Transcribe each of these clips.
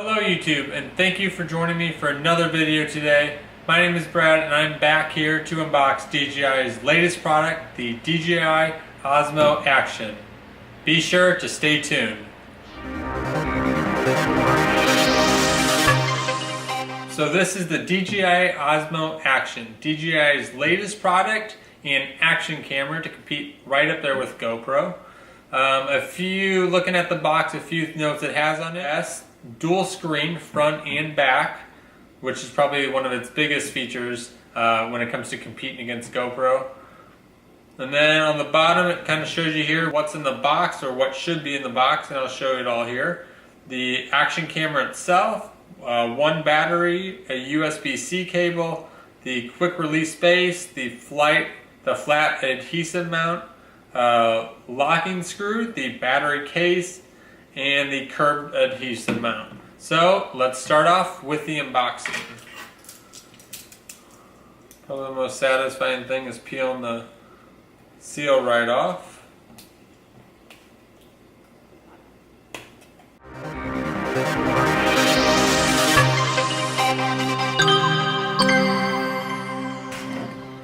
Hello YouTube, and thank you for joining me for another video today. My name is Brad and I'm back here to unbox DJI's latest product, the DJI Osmo Action. Be sure to stay tuned. So this is the DJI Osmo Action, DJI's latest product and action camera to compete right up there with GoPro. Looking at the box, a few notes it has on it. Dual screen front and back, which is probably one of its biggest features when it comes to competing against GoPro. And then on the bottom it kind of shows you here what's in the box, or what should be in the box, and I'll show you it all here. The action camera itself, one battery, a USB-C cable, the quick release base, the flat adhesive mount, locking screw, the battery case, and the curved adhesive mount. So let's start off with the unboxing. Probably the most satisfying thing is peeling the seal right off.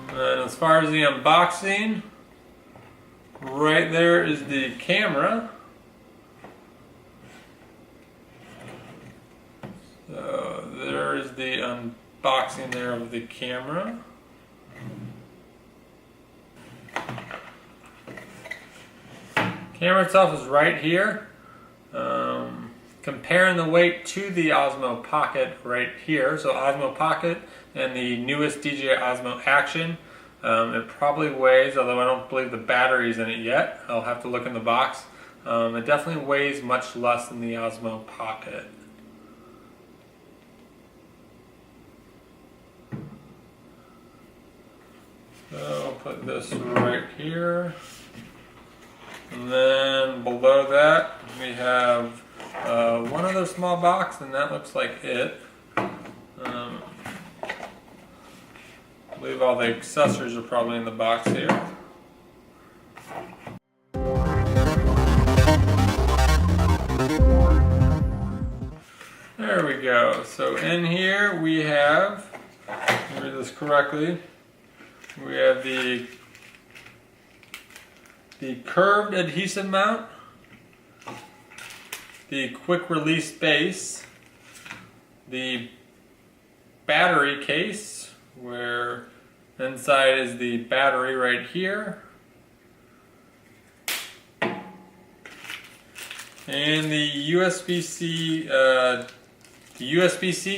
And as far as the unboxing, right there is the camera. So there is the unboxing there of the camera. Camera itself is right here. Comparing the weight to the Osmo Pocket right here. So Osmo Pocket and the newest DJI Osmo Action. It probably weighs, although I don't believe the battery's in it yet. I'll have to look in the box. It definitely weighs much less than the Osmo Pocket. So I'll put this right here. And then below that we have one other small box, and that looks like it. I believe all the accessories are probably in the box here. There we go. So in here we have, let me read this correctly, we have the curved adhesive mount, the quick release base, the battery case, where inside is the battery right here, and the USB-C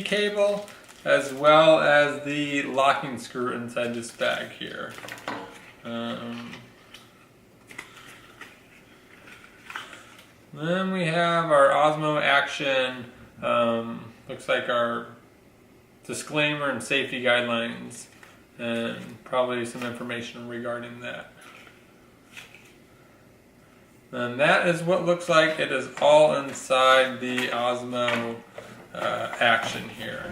cable, as well as the locking screw inside this bag here. Then we have our Osmo Action, looks like our disclaimer and safety guidelines, and probably some information regarding that. And that is what looks like it is all inside the Osmo Action here.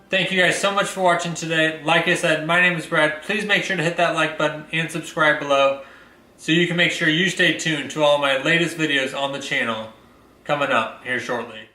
Thank you guys so much for watching today. Like I said, my name is Brad. Please make sure to hit that like button and subscribe below so you can make sure you stay tuned to all my latest videos on the channel coming up here shortly.